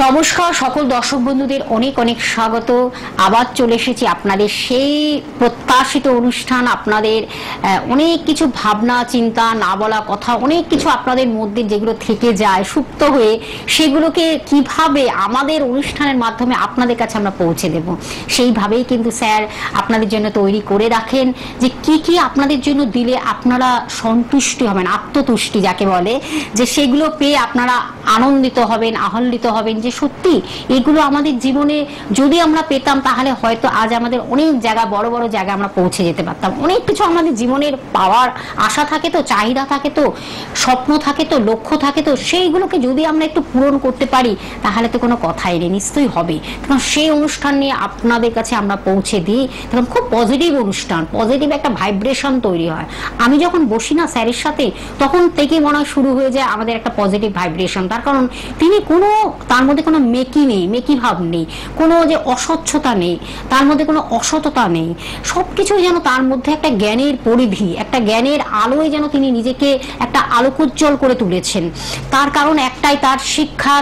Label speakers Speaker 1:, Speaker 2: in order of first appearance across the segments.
Speaker 1: নমস্কার সকল দর্শক বন্ধুদের অনেক অনেক স্বাগত। আবার চলে এসেছি আপনাদের সেই প্রত্যাশিত অনুষ্ঠান। আপনাদের অনেক কিছু ভাবনা চিন্তা, না বলা কথা, অনেক কিছু আপনাদের মধ্যে যেগুলো থেকে যায় সুপ্ত হয়ে, সেগুলোকে কিভাবে আমাদের অনুষ্ঠানের মাধ্যমে আপনাদের কাছে আমরা পৌঁছে দেব, সেইভাবেই কিন্তু স্যার আপনাদের জন্য তৈরি করে রাখেন যে কি কি আপনাদের জন্য দিলে আপনারা সন্তুষ্টি হবেন, আত্মতুষ্টি যাকে বলে, যে সেগুলো পেয়ে আপনারা আনন্দিত হবেন, আহ্লাদিত হবেন যে সত্যি এগুলো আমাদের জীবনে যদি আমরা পেতাম তাহলে হয়তো আজ আমাদের অনেক জায়গা, বড় বড় জায়গায় আমরা পৌঁছে যেতে পারতাম। অনেক কিছু আমাদের জীবনের পাওয়ার আশা থাকে, তো চাহিদা থাকে, তো স্বপ্ন থাকে, তো লক্ষ্য থাকে, তো সেইগুলোকে যদি আমরা একটু পূরণ করতে পারি তাহলে তো কোনো কথাই নেই, নিশ্চয়ই হবে। কারণ সেই অনুষ্ঠান নিয়ে আপনাদের কাছে আমরা পৌঁছে দিই, তখন খুব পজিটিভ অনুষ্ঠান, পজিটিভ একটা ভাইব্রেশন তৈরি হয়। আমি যখন বসি না স্যারের সাথে, তখন থেকে মনে হয় শুরু হয়ে যায় আমাদের একটা পজিটিভ ভাইব্রেশন। তার কারণ তিনি কোনো, তার মধ্যে কোনো মেকি নেই, মেকি ভাব নেই, কোনো যে অস্বচ্ছতা নেই, তার মধ্যে কোনো অসততা নেই, সবকিছু যেন তার মধ্যে একটা জ্ঞানের পরিধি, একটা জ্ঞানের আলোয় যেন তিনি নিজেকে একটা আলোকোজ্জ্বল করে তুলেছেন। তার কারণ একটাই, তার শিক্ষা,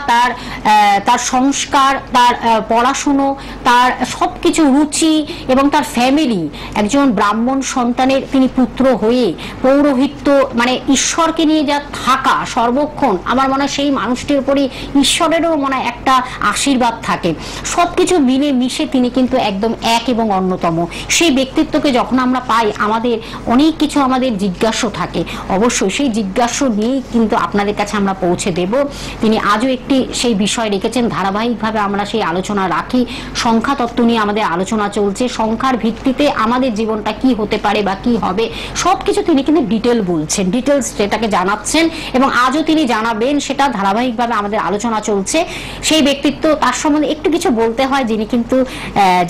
Speaker 1: তার সংস্কার, তার পড়াশুনো, তার সবকিছু রুচি এবং তার ফ্যামিলি। একজন ব্রাহ্মণ সন্তানের তিনি পুত্র হয়ে পৌরোহিত্য, মানে ঈশ্বরকে নিয়ে যা থাকা সর্বক্ষণ, আমার মনে হয় সেই মানুষটির উপরই ঈশ্বরেরও মনে হয় একটা আশীর্বাদ থাকে। সবকিছু মিলে মিশে তিনি কিন্তু একদম এক এবং অন্যতম। সেই ব্যক্তিত্বকে যখন আমরা পাই, আমাদের অনেক কিছু আমাদের জিজ্ঞাসা থাকে, অবশ্যই সেই জিজ্ঞাসা নিয়েই কিন্তু আপনাদের কাছে আমরা পৌঁছে দেব। তিনি আজও একটি সেই বিষয় রেখেছেন, ধারাবাহিকভাবে আমরা সেই আলোচনা রাখি। সংখ্যা তত্ত্ব নিয়ে আমাদের আলোচনা চলছে, সংখ্যার ভিত্তিতে আমাদের জীবনটা কি হতে পারে বা কি হবে সবকিছু তিনি কিন্তু ডিটেল বলছেন, ডিটেলস সেটাকে জানাচ্ছেন এবং আজও তিনি জানাবেন, সেটা ধারাবাহিকভাবে আমাদের আলোচনা চলছে। সেই ব্যক্তিত্ব, তার সম্বন্ধে একটু কিছু বলতে হয়, যিনি কিন্তু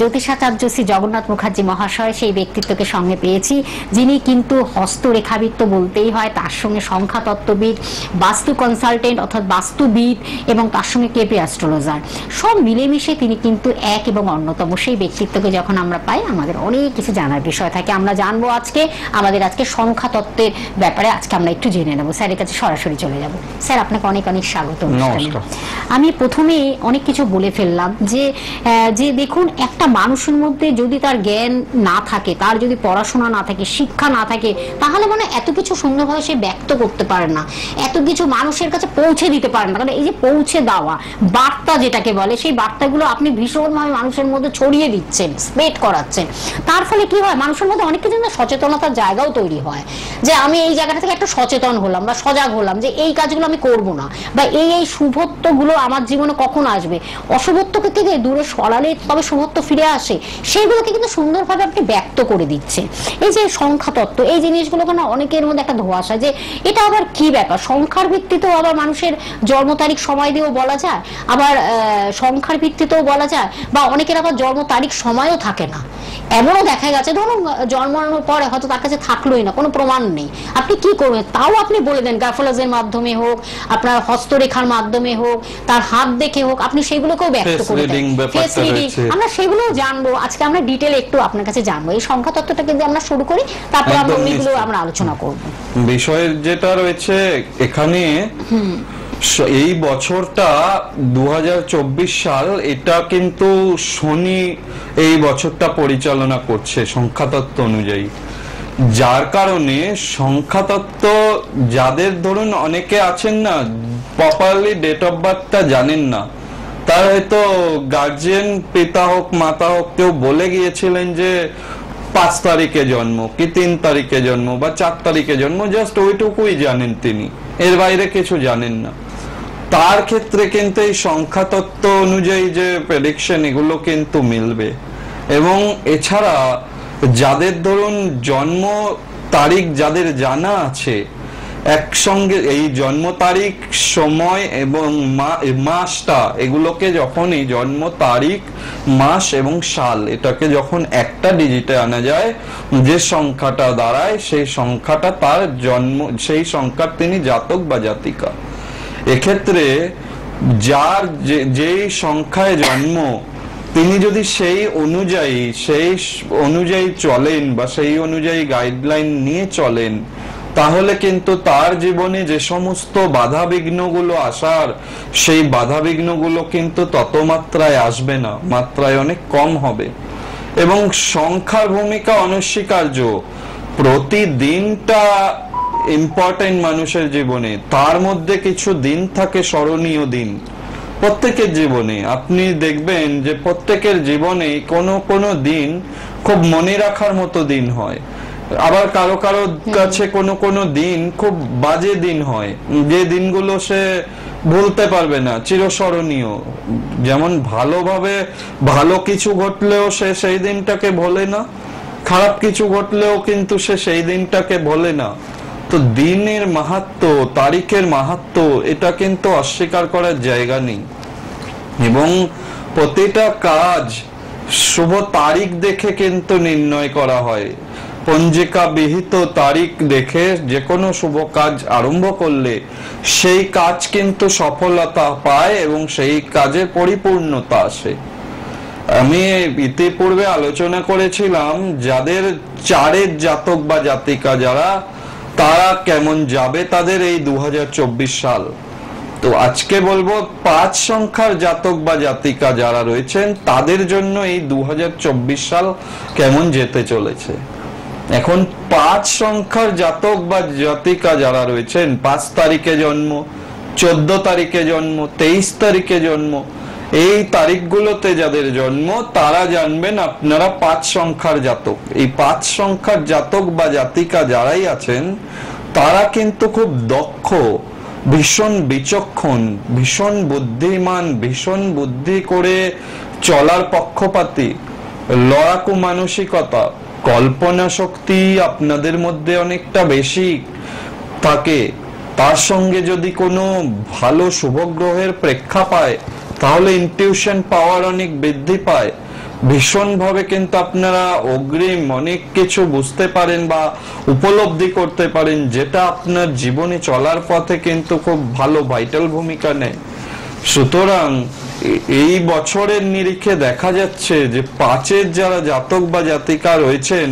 Speaker 1: জ্যোতিষাচার্য শ্রী জগন্নাথ মুখার্জি মহাশয়, সেই ব্যক্তিত্বকে সঙ্গে পেয়েছি, যিনি কিন্তু হস্তরেখাবিদ তো বলতেই হয়, তার সঙ্গে সংখ্যা তত্ত্ববিদ, বাস্তু কনসালটেন্ট অর্থাৎ বাস্তুবিদ এবং তার সঙ্গে কেপি অ্যাস্ট্রোলজার, সব মিলেমিশে তিনি কিন্তু এক এবং অন্যতম। সেই ব্যক্তিত্বকে যখন আমরা পাই আমাদের অনেক কিছু জানার বিষয় থাকে। আমরা জানবো আজকে আজকে সংখ্যা তত্ত্বের ব্যাপারে আজকে আমরা একটু জেনে নেবো। স্যারের কাছে সরাসরি চলে যাব। স্যার, আপনাকে অনেক অনেক স্বাগত। আমি প্রথমে অনেক কিছু বলে ফেললাম যে দেখুন, একটা মানুষের মধ্যে যদি তার জ্ঞান না থাকে, তার যদি পড়াশোনা না থাকে, শিক্ষা না থাকে, তাহলে মানে এত কিছু সুন্দরভাবে সে ব্যক্ত করতে পারে না, এত কিছু মানুষের কাছে পৌঁছে দিতে পারে না। কারণ এই যে পৌঁছে দেওয়া বার্তা যেটাকে বলে, সেই বার্তাগুলো আপনি ভীষণভাবে মানুষের মধ্যে ছড়িয়ে দিচ্ছেন, স্প্রেড করাচ্ছেন। তার ফলে কি হয়, মানুষের মধ্যে অনেক কিছু সচেতনতার জায়গাও তৈরি হয়, যে আমি এই জায়গাটা থেকে একটা সচেতন হলাম বা সজাগ হলাম যে এই কাজগুলো আমি করব না, বা এই শুভত্বগুলো আমার জীবনে কখন আসবে, অশুভত্বকে থেকে দূরে সরালে তবে শুভত্ব ফিরে আসে, সেইগুলোকে কিন্তু সুন্দরভাবে আপনি ব্যক্ত করে দিচ্ছে। এই যে সংখ্যা তত্ত্ব, এই জিনিসগুলোকে না অনেকের মধ্যে একটা ধোঁয়াশা, যে এটা আবার কি ব্যাপার, সংখ্যার ভিত্তিতেও আবার মানুষের জন্ম তারিখ সময় দিয়েও বলা যায়, আবার সংখ্যার ভিত্তিতেও বলা যায়, বা অনেকের আবার জন্ম তারিখ সময়ও থাকে না। এমনও দেখা গেছে ধরুন জন্মানোর পরে হয়তো তার কাছে থাকলোই না, কোনো প্রমাণ নেই, আপনি কি করবেন, তাও আপনি বলে দেন, গ্রাফোলজির মাধ্যমে হোক, আপনার হস্তরেখার মাধ্যমে হোক, তার হাত দেখে হোক, আপনি সেগুলোকেও ব্যক্ত করে দেন। ফেস রিডিং, আমরা সেগুলোও জানবো আজকে, আমরা ডিটেল একটু আপনার কাছে জানবো। এই সংখ্যা তত্ত্বটা কিন্তু আমরা শুরু করি, তারপর আমরা ওইগুলো আমরা আলোচনা করব।
Speaker 2: বিষয়ের যেটা রয়েছে এখানে, এই বছরটা 2024 সাল, এটা কিন্তু শনি এই বছরটা পরিচালনা করছে সংখ্যাতত্ত্ব অনুযায়ী, যার কারণে সংখ্যাতত্ত্ব যাদের ধরুন অনেকে আছেন না প্রপারলি ডেট অফ বার্থটা জানেন না, তার হয়তো গার্জিয়ান পিতা হোক মাতা হোক কেউ বলে গিয়েছিলেন যে 5 তারিখে জন্ম কি 3 তারিখে জন্ম বা 4 তারিখে জন্ম, জাস্ট ওইটুকুই জানেন তিনি, এর বাইরে কিছু জানেন না। তার ক্ষেত্রে কিন্তু এই সংখ্যা তত্ত্ব অনুযায়ী যে প্রেডিকশন, এগুলো কিন্তু মিলবে। এবং এছাড়া যাদের ধরুন জন্ম তারিখ যাদের জানা আছে, একসঙ্গে এই জন্ম তারিখ, সময় এবং মাসটা, এগুলোকে যখন এই জন্ম তারিখ, মাস এবং সাল, এটাকে যখন একটা ডিজিটে আনা যায়, যে সংখ্যাটা দাঁড়ায় সেই সংখ্যাটা তার জন্ম, সেই সংখ্যার তিনি জাতক বা জাতিকা। এক্ষেত্রে যার যেই সংখ্যায় জন্ম, তিনি যদি সেই অনুযায়ী চলেন বা সেই অনুযায়ী গাইডলাইন নিয়ে চলেন, তাহলে কিন্তু তার জীবনে যে সমস্ত বাধা বিঘ্নগুলো আসার, সেই বাধা বিঘ্নগুলো কিন্তু তত মাত্রায় আসবে না, মাত্রায় অনেক কম হবে। এবং সংখ্যার ভূমিকা অনস্বীকার্য। প্রতিদিনটা ইম্পর্টেন্ট মানুষের জীবনে, তার মধ্যে কিছু দিন থাকে স্মরণীয় দিন প্রত্যেকের জীবনে। আপনি দেখবেন যে প্রত্যেকের জীবনে কোনো কোনো দিন খুব মনে রাখার মতো দিন হয়, আবার কারো কারো কাছে কোনো কোনো দিন খুব বাজে দিন হয়, যে দিনগুলো সে ভুলতে পারবে না, চিরস্মরণীয়। যেমন ভালোভাবে ভালো কিছু ঘটলেও সে সেই দিনটাকে ভোলে না, খারাপ কিছু ঘটলেও কিন্তু সে সেই দিনটাকে ভোলে না। তো দিনের মাহাত্ম্য, তারিখের মাহাত্ম্য, এটা কিন্তু অস্বীকার করার জায়গা নেই। এবং প্রতিটা কাজ শুভ তারিখ দেখে কিন্তু নির্ণয় করা হয়। পঞ্জিকা বিহিত তারিখ দেখে যে কোনো শুভ কাজ আরম্ভ করলে সেই কাজ কিন্তু সফলতা পায় এবং সেই কাজে পরিপূর্ণতা আসে। আমি ইতিপূর্বে আলোচনা করেছিলাম যাদের 4-এর জাতক বা জাতিকা যারা, তারা কেমন যাবে তাদের এই 2024 সাল। তো আজকে বলবো 5 সংখ্যার জাতক বা জাতিকা যারা রয়েছেন তাদের জন্য এই 2024 সাল কেমন যেতে চলেছে। এখন 5 সংখ্যার জাতক বা জাতিকা যারা রয়েছেন, 5 তারিখে জন্ম, 14 তারিখে জন্ম, 23 তারিখে জন্ম, এই তারিখগুলোতে যাদের জন্ম তারা জানবেন আপনারা 5 সংখ্যার জাতক। এই 5 সংখ্যার জাতক বা জাতিকা যারাই আছেন তারা কিন্তু খুব দক্ষ, ভীষণ বিচক্ষণ, ভীষণ বুদ্ধিমান, ভীষণ বুদ্ধি করে চলার পক্ষপাতী, লড়াকু মানসিকতা, কল্পনা শক্তি আপনাদের মধ্যে অনেকটা বেশি থাকে। তার সঙ্গে যদি কোনো ভালো শুভ গ্রহের প্রেক্ষা পায় তাহলে ইনটিউশন পাওয়ার অনেক বৃদ্ধি পায়। ভীষণভাবে কিন্তু আপনারা অগ্রিম অনেক কিছু বুঝতে পারেন বা উপলব্ধি করতে পারেন, যেটা আপনার জীবনে চলার পথে কিন্তু খুব ভালো ভাইটাল ভূমিকা নেয়। সুতরাং এই বছরের নিরিখে দেখা যাচ্ছে যে 5-এর যারা জাতক বা জাতিকা রয়েছেন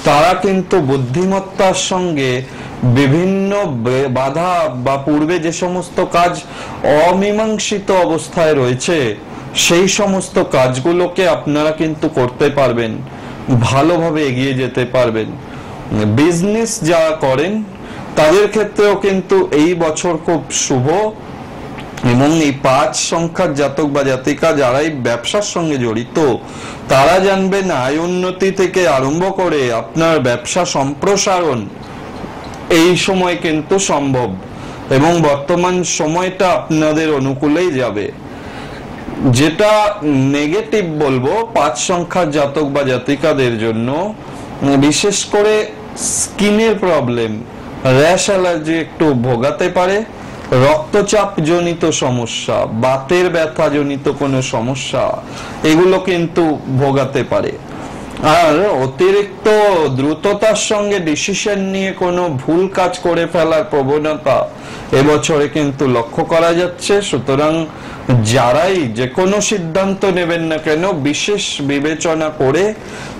Speaker 2: তারা কিন্তু বুদ্ধিমত্তার সঙ্গে বিভিন্ন বাধা বা পূর্বে যে সমস্ত কাজ অমীমাংসিত অবস্থায় রয়েছে সেই সমস্ত কাজগুলোকে আপনারা কিন্তু করতে পারবেন, ভালোভাবে এগিয়ে যেতে পারবেন। বিজনেস যারা করেন তাদের ক্ষেত্রেও কিন্তু এই বছর খুব শুভ। এবং এই 5 সংখ্যার জাতক বা জাতিকা যারাই ব্যবসার সঙ্গে জড়িত তারা জানবেন আয় উন্নতি থেকে আরম্ভ করে আপনার ব্যবসা সম্প্রসারণ এই সময় কিন্তু সম্ভব এবং বর্তমান সময়টা আপনাদের অনুকূলেই যাবে। যেটা নেগেটিভ বলবো 5 সংখ্যার জাতক বা জাতিকাদের জন্য, বিশেষ করে স্কিনের প্রবলেম, র্যাশ অ্যালার্জি একটু ভোগাতে পারে, রক্তচাপ জনিত সমস্যা, বাতের ব্যথা জনিত কোনো সমস্যা এগুলো কিন্তু ভোগাতে পারে। আর অতিরিক্ত দ্রুততার সঙ্গে ডিসিশন নিয়ে কোনো ভুল কাজ করে ফেলার প্রবণতা এবছরে কিন্তু লক্ষ্য করা যাচ্ছে। সুতরাং যারাই যে কোনো সিদ্ধান্ত নেবেন না কেন বিশেষ বিবেচনা করে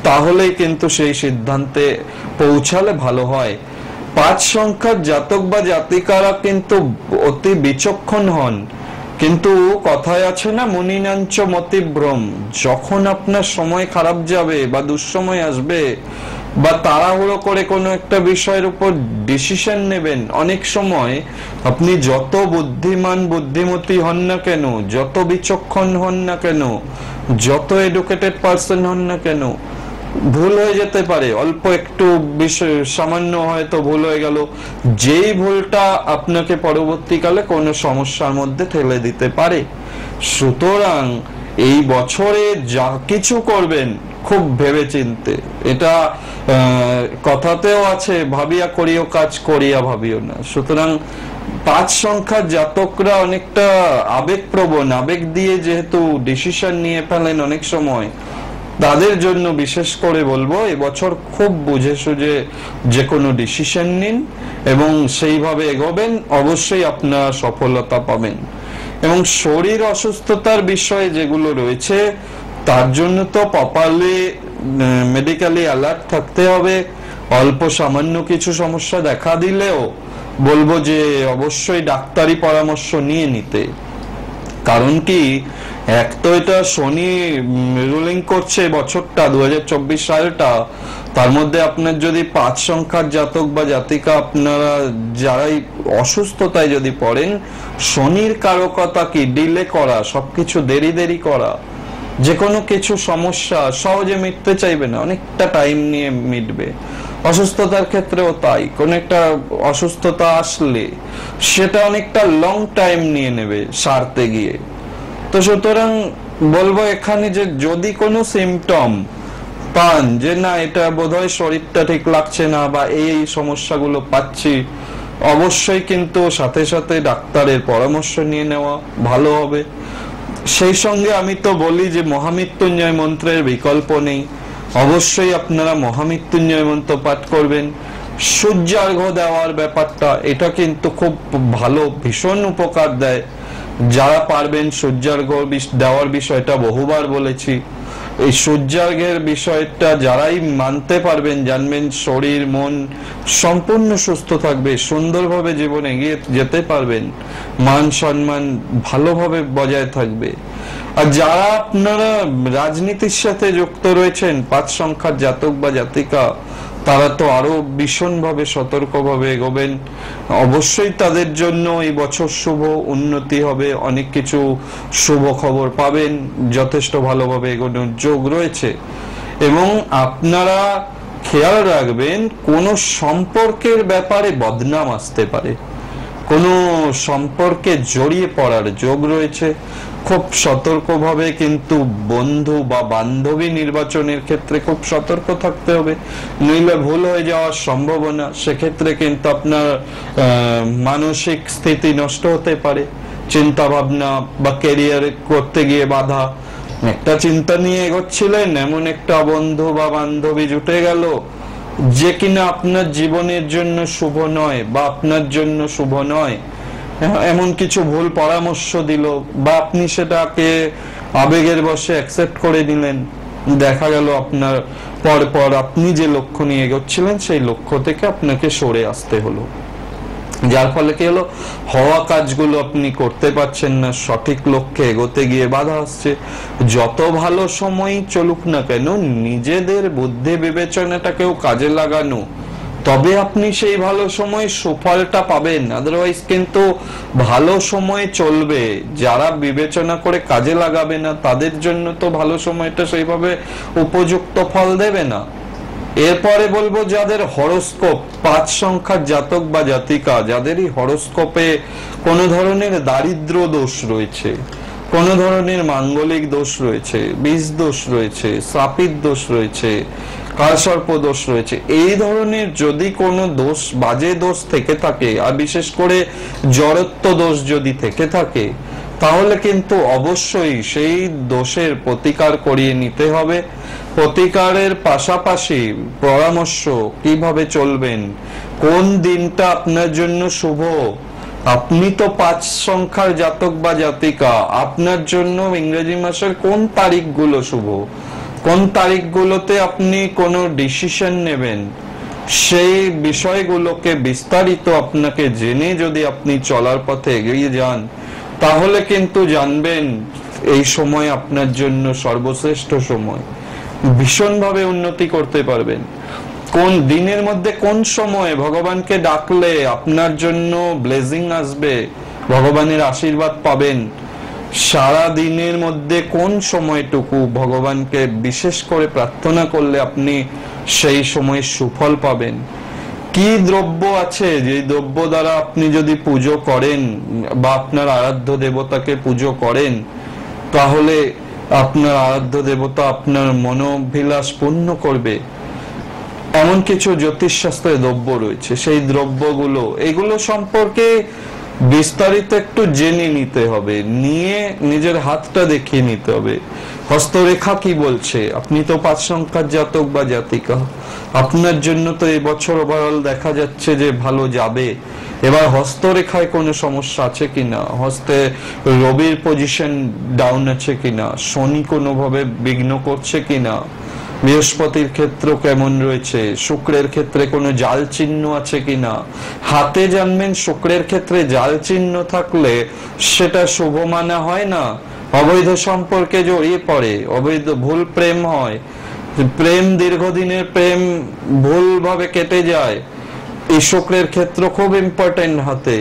Speaker 2: তাহলেই কিন্তু সেই সিদ্ধান্তে পৌঁছালে ভালো হয়। 5 সংখ্যার জাতক বা জাতিকারা কিন্তু অতি বিচক্ষণ হন, কিন্তু কথায় আছে না মুনিনাঞ্চ মতিভ্রম, যখন আপনার সময় খারাপ যাবে বা দুঃসময় আসবে বা তাড়াহুড়ো করে কোনো একটা বিষয়ের উপর ডিসিশন নেবেন, অনেক সময় আপনি যত বুদ্ধিমান বুদ্ধিমতী হন না কেন, যত বিচক্ষণ হন না কেন, যত এডুকেটেড পার্সন হন না কেন, ভুল হয়ে যেতে পারে। অল্প একটু বিষয় সামান্য হয়তো ভুল হয়ে গেল, যেই ভুলটা আপনাকে পরবর্তীকালে কোনো সমস্যার মধ্যে ঠেলে দিতে পারে। সুতরাং এই বছরে যা কিছু করবেন খুব ভেবে চিনতে, এটা কথাতেও আছে ভাবিয়া করিও কাজ করিয়া ভাবিও না। সুতরাং 5 সংখ্যার জাতকরা অনেকটা আবেগপ্রবণ, আবেগ দিয়ে যেহেতু ডিসিশন নিয়ে ফেলেন অনেক সময়, তাদের জন্য বিশেষ করে বলবো এবছর খুব বুঝে সুঝে যে কোনো ডিসিশন নিন এবং সেইভাবে এগোবেন, অবশ্যই আপনারা সফলতা পাবেন। এবং শরীর অসুস্থতার বিষয়ে যেগুলো রয়েছে তার জন্য তো প্রপারলি মেডিকেলি অ্যালার্ট থাকতে হবে। অল্প সামান্য কিছু সমস্যা দেখা দিলেও বলবো যে অবশ্যই ডাক্তারি পরামর্শ নিয়ে নিতে। কারণ কি, এক তো এটা শনি রুলিং করছে বছরটা 2024 সালটা, তার মধ্যে আপনার যদি 5 সংখ্যার জাতক বা জাতিকা আপনারা যারাই অসুস্থতায় যদি পড়েন, শনির কারকতা কি ডিলে করা, সবকিছু দেরি করা, যে কোনো কিছু সমস্যা সহজে মিটতে চাইবে না, অনেকটা টাইম নিয়ে মিটবে। অসুস্থতার ক্ষেত্রেও তাই, কোন একটা অসুস্থতা আসলে সেটা অনেকটা লং টাইম নিয়ে নেবে সারতে গিয়ে। তো সুতরাং বলবো এখানে যে যদি কোনো সিমটম পান যে না এটা বোধহয় শরীরটা ঠিক লাগছে না বা এই সমস্যাগুলো পাচ্ছি, অবশ্যই কিন্তু সাথে সাথে ডাক্তারের পরামর্শ নিয়ে নেওয়া ভালো হবে। সেই সঙ্গে আমি তো বলি যে মহামৃত্যুঞ্জয় মন্ত্রের বিকল্প নেই, অবশ্যই আপনারা মহামৃত্যুঞ্জয় মন্ত্র পাঠ করবেন। সূর্যার্ঘ্য দেওয়ার ব্যাপারটা এটা কিন্তু খুব ভালো, ভীষণ উপকার দেয়। যারা পারবেন সূর্যার্ঘ্য দেওয়ার বিষয়টা বহুবার বলেছি, এই সূর্যার্ঘ্যের বিষয়টা যারাই মানতে পারবেন, জানবেন শরীর মন সম্পূর্ণ সুস্থ থাকবে, সুন্দরভাবে জীবনে এগিয়ে যেতে পারবেন, মান সম্মান ভালোভাবে বজায় থাকবে। আর যারা আপনারা রাজনীতির সাথে যুক্ত রয়েছেন, 5 সংখ্যার জাতক বা জাতিকা, তারা তো আরো ভীষণভাবে সতর্কভাবে এগোবেন। অবশ্যই তাদের জন্য এই বছর শুভ, উন্নতি হবে, অনেক কিছু শুভ খবর পাবেন, যথেষ্ট ভালোভাবে এগোনোর যোগ রয়েছে। এবং আপনারা খেয়াল রাখবেন, কোন সম্পর্কের ব্যাপারে বদনাম আসতে পারে, কোনো সম্পর্কে জড়িয়ে পড়ার যোগ রয়েছে। খুব সতর্কভাবে কিন্তু বন্ধু বা বান্ধবী নির্বাচনের ক্ষেত্রে খুব সতর্ক থাকতে হবে, নইলে ভুল হয়ে যাওয়ার সম্ভাবনা। সেক্ষেত্রে কিন্তু আপনার মানসিক স্থিতি নষ্ট হতে পারে, চিন্তা ভাবনা বা ক্যারিয়ার করতে গিয়ে বাধা। একটা চিন্তা নিয়ে এগোচ্ছিলেন, এমন একটা বন্ধু বা বান্ধবী জুটে গেল যে কিনা আপনার জীবনের জন্য শুভ নয় বা আপনার জন্য শুভ নয়, এমন কিছু ভুল পরামর্শ দিল বা আপনি সেটাকে আবেগের বশে অ্যাকসেপ্ট করে নিলেন। দেখা গেল আপনার পর আপনি যে লক্ষ্য নিয়ে এগোচ্ছিলেন সেই লক্ষ্য থেকে আপনাকে সরে আসতে হলো, যার ফলে কি হলো, হওয়া কাজগুলো আপনি করতে পারছেন না, সঠিক লক্ষ্যে এগোতে গিয়ে বাধা আসছে। যত ভালো সময় চলুক না কেন, নিজেদের বুদ্ধি বিবেচনাটাকেও কাজে লাগানো, তবে আপনি সেই ভালো সময় সুফলটা পাবেন। আদারওয়াইজ কিন্তু ভালো সময় চলবে, যারা বিবেচনা করে কাজে লাগাবে না তাদের জন্য তো ভালো সময়টা সেইভাবে উপযুক্ত ফল দেবে না। এরপরে বলবো যাদের হরোস্কোপ 5 সংখ্যার জাতক বা জাতিকা, যাদেরই হরোস্কোপে কোনো ধরনের দারিদ্র দোষ রয়েছে, কোনো ধরনের মাঙ্গলিক দোষ রয়েছে, বীজ দোষ রয়েছে, শ্রাপিত দোষ রয়েছে, কালসর্প দোষ রয়েছে, এই ধরনের যদি কোনো দোষ, বাজে দোষ থেকে থাকে, আর বিশেষ করে জড়ত্ব দোষ যদি থেকে থাকে, তাহলে কিন্তু অবশ্যই সেই দোষের প্রতিকার করিয়ে নিতে হবে। প্রতিকারের পাশাপাশি পরামর্শ কিভাবে চলবেন, কোন দিনটা আপনার জন্য শুভ। আপনি তো 5 সংখ্যার জাতক বা জাতিকা, আপনার জন্য ইংরেজি মাসের কোন তারিখগুলো শুভ, কোন তারিখগুলোতে আপনি কোনো ডিসিশন নেবেন, সেই বিষয়গুলোকে বিস্তারিত আপনাকে জেনে যদি আপনি চলার পথে এগিয়ে যান, তাহলে কিন্তু জানবেন এই সময় আপনার জন্য সর্বশ্রেষ্ঠ সময়, ভীষণভাবে উন্নতি করতে পারবেন। কোন দিনের মধ্যে কোন সময় ভগবানকে ডাকলে আপনার জন্য ব্লেসিং আসবে, ভগবানের আশীর্বাদ পাবেন, সারা দিনের মধ্যে কোন সময়টুকু ভগবানকে বিশেষ করে প্রার্থনা করলে আপনি সেই সময় সুফল পাবেন, কি দ্রব্য আছে যে দ্রব্য দ্বারা আপনি যদি পুজো করেন বা আপনার আরাধ্য দেবতাকে পুজো করেন, তাহলে আপনার আরাধ্য দেবতা আপনার মনোভিলাস পূর্ণ করবে। এমন কিছু জ্যোতিষশাস্ত্রে দ্রব্য রয়েছে, সেই দ্রব্যগুলো, এগুলো সম্পর্কে বিস্তারিত একটু জেনে নিতে হবে, নিয়ে নিজের হাতটা দেখিয়ে নিতে হবে। হস্তরেখা কি বলছে? আপনি তো 5 সংখ্যার জাতক বা জাতিকা, আপনার জন্য তো এই বছর ওভারঅল দেখা যাচ্ছে যে ভালো যাবে। এবার হস্তরেখায় কোনো সমস্যা আছে কিনা, হস্তে রবির পজিশন ডাউন আছে কিনা, শনি কোনোভাবে বিঘ্ন করছে কিনা, বৃহস্পতির ক্ষেত্র কেমন রয়েছে, শুক্রের ক্ষেত্রে কোনো জাল চিহ্ন আছে কিনা। হাতে জানবেন শুক্রের ক্ষেত্রে জাল চিহ্ন থাকলে সেটা শুভ মানা হয় না, অবৈধ সম্পর্কে জড়িয়ে পড়ে, অবৈধ ভুল প্রেম হয়, প্রেম দীর্ঘদিনের প্রেম ভুলভাবে কেটে যায়। এই শুক্রের ক্ষেত্র খুব ইম্পর্টেন্ট হাতে।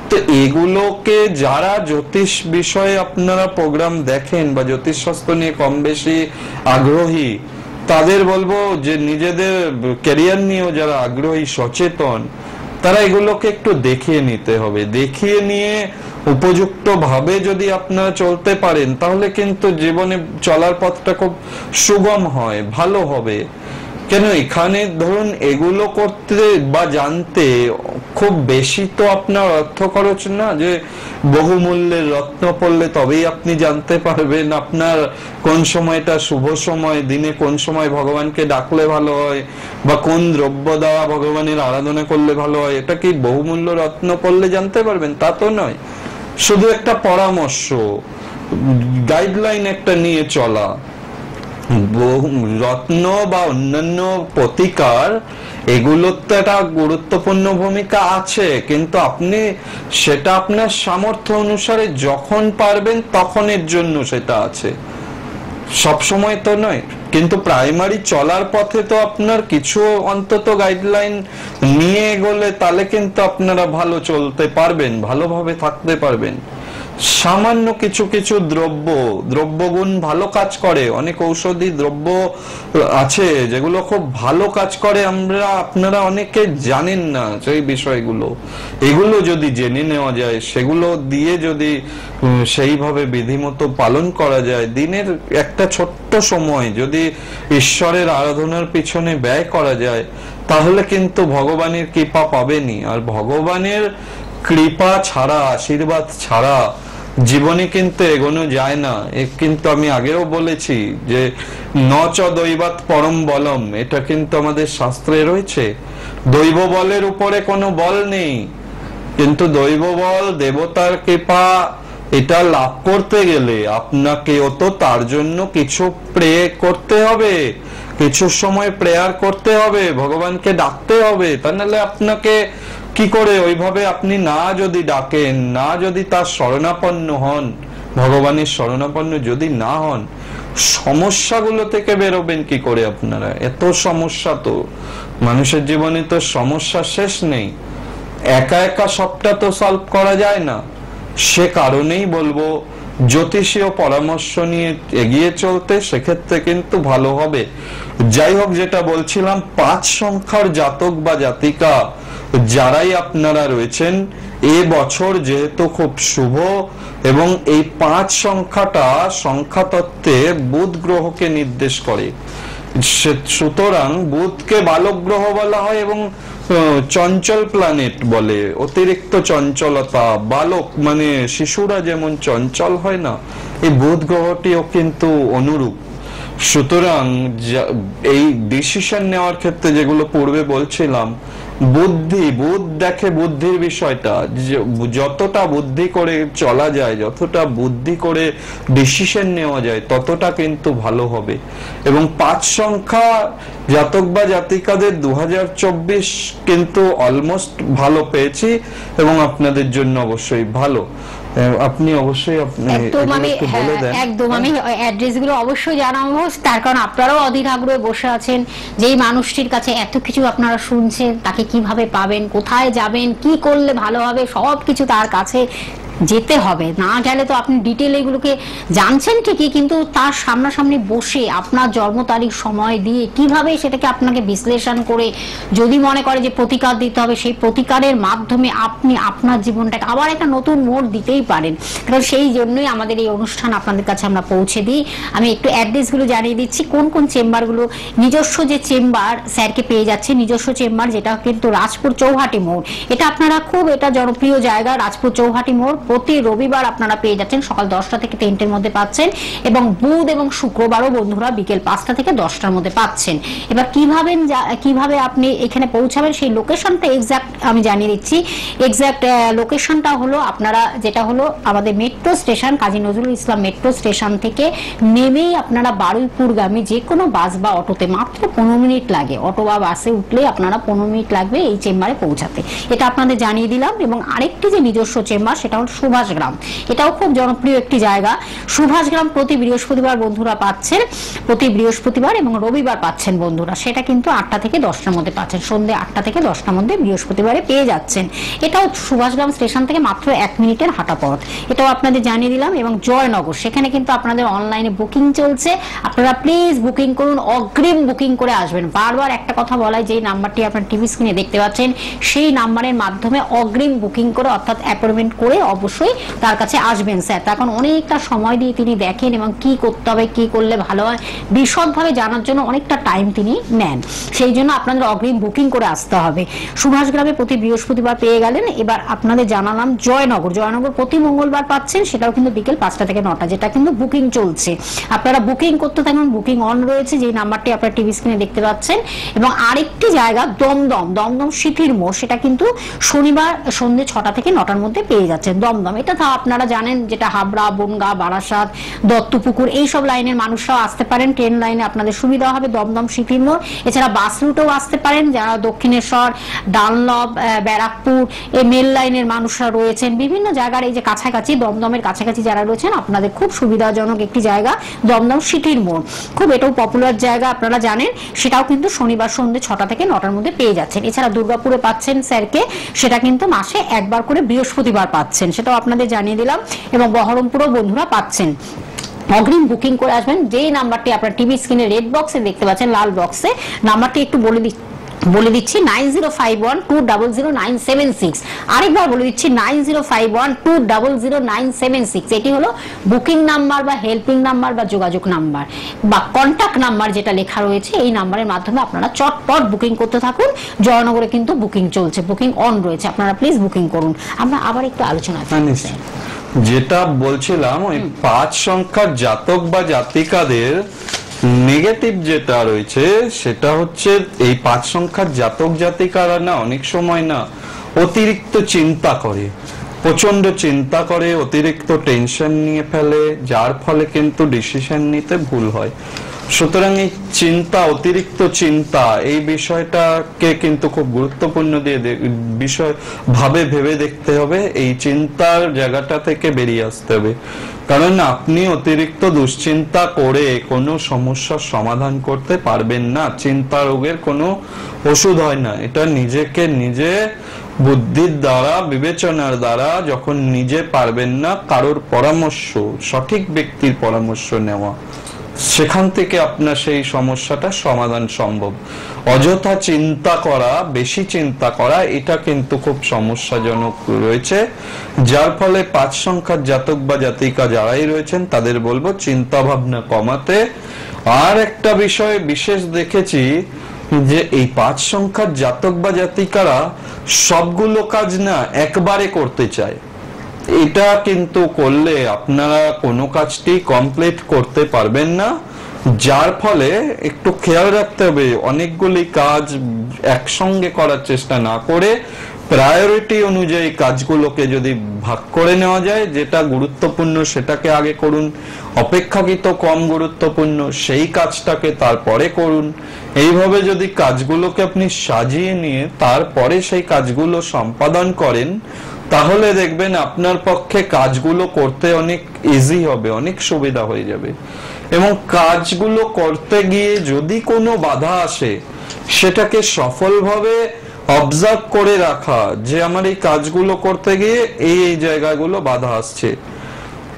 Speaker 2: তো এগুলোকে যারা জ্যোতিষ বিষয়ে আপনারা প্রোগ্রাম দেখেন বা জ্যোতিষ শাস্ত্র নিয়ে কম বেশি আগ্রহী, তাদের বলবো যে নিজেদের ক্যারিয়ার নিয়েও যারা আগ্রহী সচেতন, তারা এগুলোকে একটু দেখিয়ে নিতে হবে। দেখিয়ে নিয়ে উপযুক্ত ভাবে যদি আপনারা চলতে পারেন তাহলে কিন্তু জীবনে চলার পথটা খুব সুগম হয়, ভালো হবে। কেন এখানে ধরুন এগুলো করতে বা জানতে খুব বেশি তো আপনার অর্থ খরচ না, যে বহুমূল্যের রত্ন পড়লে তবেই আপনি জানতে পারবেন আপনার কোন সময়টা শুভ সময়, দিনে কোন সময় ভগবানকে ডাকলে ভালো হয় বা কোন দ্রব্য দ্বারা ভগবানের আরাধনা করলে ভালো হয়। এটা কি বহুমূল্য রত্ন পড়লে জানতে পারবেন? তা তো নয়। শুধু একটা পরামর্শ, গাইডলাইন একটা নিয়ে চলা। রত্ন বা অন্যান্য প্রতিকার এগুলোর তো একটা গুরুত্বপূর্ণ ভূমিকা আছে, কিন্তু আপনি সেটা আপনার সামর্থ্য অনুসারে যখন পারবেন তখনের জন্য সেটা আছে, সব সময় তো নয়। কিন্তু প্রাইমারি চলার পথে তো আপনার কিছু অন্তত গাইডলাইন নিয়ে এগোলে তাহলে কিন্তু আপনারা ভালো চলতে পারবেন, ভালোভাবে থাকতে পারবেন। সামান্য কিছু কিছু দ্রব্যগুণ ভালো কাজ করে, অনেক ঔষধি দ্রব্য আছে যেগুলো খুব ভালো কাজ করে, আপনারা অনেকে জানেন না সেই বিষয়গুলো। এগুলো যদি জেনে নেওয়া যায়, সেগুলো দিয়ে যদি সেইভাবে বিধিমতো পালন করা যায়, দিনের একটা ছোট্ট সময় যদি ঈশ্বরের আরাধনার পিছনে ব্যয় করা যায়, তাহলে কিন্তু ভগবানের কৃপা পাবেনই। আর ভগবানের কৃপা ছাড়া, আশীর্বাদ ছাড়া জীবনে কিন্তু এগোনো যায় না। কিন্তু আমি আগেও বলেছি যে নচ দৈবাত পরম বলম, এটা কিন্তু আমাদের শাস্ত্রে রয়েছে। দৈব বলের উপরে কোনো বল নেই, কিন্তু দৈব বল, দেবতার কৃপা, এটা লাভ করতে গেলে আপনাকেও তো তার জন্য কিছু প্রে করতে হবে, কিছু সময় প্রেয়ার করতে হবে, ভগবানকে ডাকতে হবে। তা নাহলে আপনাকে কি করে ওইভাবে আপনি না যদি ডাকেন, না যদি তার শরণাপন্ন হন, ভগবানের শরণাপন্ন যদি না হন, সমস্যাগুলো থেকে বেরোবেন কি করে আপনারা? এত সমস্যা, তো মানুষের জীবনে তো সমস্যা শেষ নেই, একা একা সবটা তো সলভ করা যায় না। সে কারণেই বলবো জ্যোতিষীয় পরামর্শ নিয়ে এগিয়ে চলতে, সেক্ষেত্রে কিন্তু ভালো হবে। যাই হোক, যেটা বলছিলাম, 5 সংখ্যার জাতক বা জাতিকা যারাই আপনারা রয়েছেন, এ বছর যেহেতু খুব শুভ এবং এই 5 সংখ্যাটা সংখ্যাতত্ত্বে বুধ গ্রহকে নির্দেশ করে, সুতরাং বুধকে বালক গ্রহ বলা হয় এবং চঞ্চল প্ল্যানেট বলে। অতিরিক্ত চঞ্চলতা, বালক মানে শিশুরা যেমন চঞ্চল হয় না, এই বুধ গ্রহটিও কিন্তু অনুরূপ। সুতরাং এই ডিসিশন নেওয়ার ক্ষেত্রে যেগুলো পূর্বে বলছিলাম, বুধ দেখে বুদ্ধির বিষয়টা, যতটা বুদ্ধি করে চলা যায়, যতটা বুদ্ধি করে ডিসিশন নেওয়া যায়, ততটা কিন্তু ভালো হবে। এবং 5 সংখ্যা জাতক বা জাতিকাদের 2024 কিন্তু অলমোস্ট ভালো পেয়েছি এবং আপনাদের জন্য অবশ্যই ভালো। আপনি অবশ্যই
Speaker 1: একদম আমি অ্যাড্রেসগুলো অবশ্যই জানাবো, তার কারণ আপনারাও অধীর আগ্রহে বসে আছেন যে এই মানুষটির কাছে এত কিছু আপনারা শুনছেন, তাকে কিভাবে পাবেন, কোথায় যাবেন, কি করলে ভালো হবে, সবকিছু তার কাছে যেতে হবে। না গেলে তো আপনি ডিটেল এগুলোকে জানছেন ঠিকই, কিন্তু তার সামনাসামনি বসে আপনার জন্ম তারিখ সময় দিয়ে কিভাবে সেটাকে আপনাকে বিশ্লেষণ করে যদি মনে করে যে প্রতিকার দিতে হবে, সেই প্রতিকারের মাধ্যমে আপনি আপনার জীবনটাকে আবার একটা নতুন মোড় দিতেই পারেন। কারণ সেই জন্যই আমাদের এই অনুষ্ঠান আপনাদের কাছে আমরা পৌঁছে দিই। আমি একটু অ্যাড্রেসগুলো জানিয়ে দিচ্ছি, কোন কোন চেম্বারগুলো। নিজস্ব যে চেম্বার স্যারকে পেয়ে যাচ্ছে, নিজস্ব চেম্বার যেটা কিন্তু রাজপুর চৌহাটি মোড়, এটা আপনারা খুব এটা জনপ্রিয় জায়গা, রাজপুর চৌহাটি মোড় প্রতি রবিবার আপনারা পেয়ে যাচ্ছেন সকাল 10টা থেকে 3টের মধ্যে পাচ্ছেন, এবং বুধ এবং শুক্রবারও বন্ধুরা বিকেল 5টা থেকে 10টার মধ্যে পাচ্ছেন। এবার কিভাবে আপনি এখানে পৌঁছাবেন সেই লোকেশনটা এক্সাক্ট আমি জানিয়ে দিচ্ছি। এক্সাক্ট লোকেশনটা হলো আপনারা যেটা হলো আমাদের metro station, Kazi Nazrul Islam metro station থেকে নেমেই আপনারা বারুইপুরগামী যে কোনো বাস বা অটোতে মাত্র 15 মিনিট লাগে, অটো বা বাসে উঠলে আপনারা 15 মিনিট লাগবে এই চেম্বারে পৌঁছাতে। এটা আপনাদের জানিয়ে দিলাম। এবং আরেকটি যে নিজস্ব চেম্বার সেটা হলো সুভাষগ্রাম, এটাও খুব জনপ্রিয় একটি জায়গা। সুভাষগ্রাম প্রতি বৃহস্পতিবার বন্ধুরা পাচ্ছেন, প্রতি বৃহস্পতিবার এবং রবিবার পাচ্ছেন বন্ধুরা, সেটা কিন্তু 8টা থেকে 10টার মধ্যে পাচ্ছেন, সন্ধ্যে 8টা থেকে 10টার মধ্যে বৃহস্পতিবারে পেয়ে যাচ্ছেন। এটাও সুভাষগ্রাম স্টেশন থেকে মাত্র 1 মিনিটের হাঁটা পথ, এটাও আপনাদের জানিয়ে দিলাম। এবং জয়নগর, সেখানে কিন্তু আপনাদের অনলাইনে বুকিং চলছে, আপনারা প্লিজ বুকিং করুন, অগ্রিম বুকিং করে আসবেন। বারবার একটা কথা বলাই, যে নাম্বারটি আপনার টিভি স্ক্রিনে দেখতে পাচ্ছেন সেই নাম্বারের মাধ্যমে অগ্রিম বুকিং করে অর্থাৎ অ্যাপয়েন্টমেন্ট করে অবশ্যই তার কাছে আসবেন। স্যার তখন অনেকটা সময় দিয়ে তিনি দেখেন এবং কি করতে হবে, কি করলে ভালো হয় বিশদভাবে জানার জন্য অনেকটা টাইম তিনি নেন, সেই জন্য আপনাদের অগ্রিম বুকিং করে আসতে হবে। সুভাষগ্রামে প্রতি বৃহস্পতিবার পেয়ে গেলেন। এবার আপনাদের জানালাম জয়নগর প্রতি মঙ্গলবার পাচ্ছেন, সেটাও কিন্তু বিকেল 5টা থেকে 9টা, যেটা কিন্তু বুকিং চলছে। আপনারা বুকিং করতে থাকুন, বুকিং অন রয়েছে, যে নাম্বারটি আপনারা টিভি স্ক্রিনে দেখতে পাচ্ছেন। এবং আরেকটি জায়গা দমদম সিথির মোড়, সেটা কিন্তু শনিবার সন্ধ্যে 6টা থেকে 9টার মধ্যে পেয়ে যাচ্ছেন দমদম। এটা তো আপনারা জানেন, যেটা হাবড়া, বনগাঁ, বারাসাত, দত্তপুকুর এইসব লাইনের মানুষরাও আসতে পারেন, ট্রেন লাইনে আপনাদের সুবিধা হবে দমদম সিথির মোড়। এছাড়া বাস রুটেও আসতে পারেন, যারা দক্ষিণেশ্বর, ডানলপ, ব্যারাকপুর এই মেল লাইনের মানুষরা রয়েছেন, বিভিন্ন জায়গার এই যে কাছাকাছি দমদমের কাছাকাছি যারা রয়েছেন, আপনাদের খুব সুবিধাজনক একটি জায়গা দমদম সিটির মোড়, খুব এটাও পপুলার জায়গা আপনারা জানেন। সেটাও কিন্তু শনিবার সন্ধ্যে 6টা থেকে 9টার মধ্যে পেয়ে যাচ্ছেন। এছাড়া দুর্গাপুরে পাচ্ছেন স্যারকে, সেটা কিন্তু মাসে একবার করে বৃহস্পতিবার পাচ্ছেন, সেটাও আপনাদের জানিয়ে দিলাম। এবং বহরমপুরও বন্ধুরা পাচ্ছেন। অগ্রিম বুকিং করে আসবেন। যেই নাম্বারটি আপনার টিভি স্ক্রিনে রেড বক্সে দেখতে পাচ্ছেন, লাল বক্সে নাম্বারটি একটু বলে দিচ্ছি 9051200976। আরেকবার বলে দিচ্ছি 9051200976। এটি হলো বুকিং নাম্বার বা হেল্পিং নাম্বার বা যোগাযোগ নাম্বার বা কন্টাক্ট নাম্বার যেটা লেখা রয়েছে, এই নাম্বারের মাধ্যমে আপনারা চটপট বুকিং করতে থাকুন। জয়নগরে কিন্তু বুকিং চলছে, বুকিং অন রয়েছে, আপনারা প্লিজ বুকিং করুন। আমরা আবার একটু আলোচনা করব।
Speaker 2: যেটা বলছিলাম, ওই 5 সংখ্যার জাতক বা জাতিকাদের নেগেটিভ যেটা রয়েছে সেটা হচ্ছে এই 5 সংখ্যার জাতক জাতিকারা না অনেক সময় না অতিরিক্ত চিন্তা করে, প্রচন্ড চিন্তা করে, অতিরিক্ত টেনশন নিয়ে ফেলে, যার ফলে কিন্তু ডিসিশন নিতে ভুল হয়। সুতরাং এই চিন্তা, অতিরিক্ত চিন্তা, এই বিষয়টাকে কিন্তু খুব গুরুত্বপূর্ণ দিয়ে ভেবে দেখতে হবে। এই চিন্তার জায়গাটা থেকে বেরিয়ে আসতে হবে, কারণ আপনি অতিরিক্ত দুশ্চিন্তা করে কোনো সমস্যার সমাধান করতে পারবেন না। চিন্তা রোগের কোনো ওষুধ হয় না, এটা নিজেকে নিজে বুদ্ধির দ্বারা, বিবেচনার দ্বারা যখন নিজে পারবেন না, কারোর পরামর্শ, সঠিক ব্যক্তির পরামর্শ নেওয়া, সেখান থেকে আপনার সেই সমস্যাটা সমাধান সম্ভব। অযথা চিন্তা করা, বেশি চিন্তা করা, এটা কিন্তু খুব সমস্যাজনক রয়েছে, যার ফলে 5 সংখ্যার জাতক বা জাতিকা যারাই রয়েছেন তাদের বলবো চিন্তা ভাবনা কমাতে। আর একটা বিষয় বিশেষ দেখেছি যে এই 5 সংখ্যার জাতক বা জাতিকারা সবগুলো কাজ না একবারে করতে চায়। এটা কিন্তু করলে আপনারা কোনো কাজটি কমপ্লিট করতে পারবেন না, যার ফলে একটু খেয়াল রাখতে হবে অনেকগুলি কাজ একসঙ্গে করার চেষ্টা না করে প্রায়োরিটি অনুযায়ী কাজগুলোকে যদি ভাগ করে নেওয়া যায়, যেটা গুরুত্বপূর্ণ সেটাকে আগে করুন, অপেক্ষাকৃত কম গুরুত্বপূর্ণ সেই কাজটাকে তারপরে করুন। এইভাবে যদি কাজগুলোকে আপনি সাজিয়ে নিয়ে তারপরে সেই কাজগুলো সম্পাদন করেন, তাহলে দেখবেন আপনার পক্ষে কাজগুলো করতে অনেক ইজি হবে, অনেক সুবিধা হয়ে যাবে। এবং কাজগুলো করতে গিয়ে যদি কোনো বাধা আসে, সেটাকে সফলভাবে অবজার্ভ করে রাখা যে আমার এই কাজগুলো করতে গিয়ে এই জায়গাগুলো বাধা আসছে,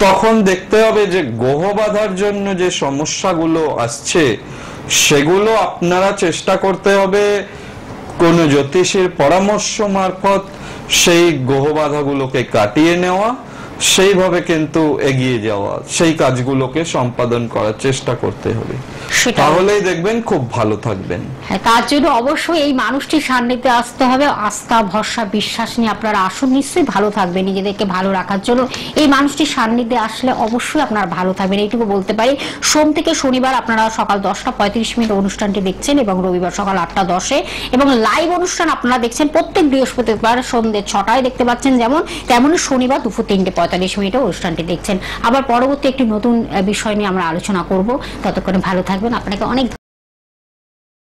Speaker 2: তখন দেখতে হবে যে গ্রহ বাধার জন্য যে সমস্যাগুলো আসছে সেগুলো আপনারা চেষ্টা করতে হবে কোন জ্যোতিষীর পরামর্শ মারফত সেই গ্রহ বাধাগুলোকে কাটিয়ে নেওয়া। সেইভাবে কিন্তু এগিয়ে যাওয়া, সেই কাজগুলোকে সম্পাদন করার চেষ্টা করতে হবে, তাহলেই দেখবেন খুব ভালো থাকবেন।
Speaker 1: হ্যাঁ, তার জন্য অবশ্যই এই মানুষটির সান্নিধ্যে আসতে হবে। আস্থা, ভরসা, বিশ্বাস নিয়ে আপনারা আসুন, নিশ্চয়ই ভালো থাকবেন। নিজেদেরকে ভালো রাখার জন্য এই মানুষটির সান্নিধ্যে আসলে অবশ্যই আপনারা ভালো থাকবেন, এইটুকু বলতে পারি। সোম থেকে শনিবার আপনারা সকাল 10:35 অনুষ্ঠানটি দেখছেন এবং রবিবার সকাল 8:10 এবং লাইভ অনুষ্ঠান আপনারা দেখছেন প্রত্যেক বৃহস্পতিবার সন্ধ্যে 6টায় দেখতে পাচ্ছেন, যেমন তেমনই শনিবার দুপুর 3:45 অনুষ্ঠানটি দেখছেন। আবার পরবর্তী একটি নতুন বিষয় নিয়ে আমরা আলোচনা করব। ততক্ষণে ভালো থাকবেন। আপনাকে অনেক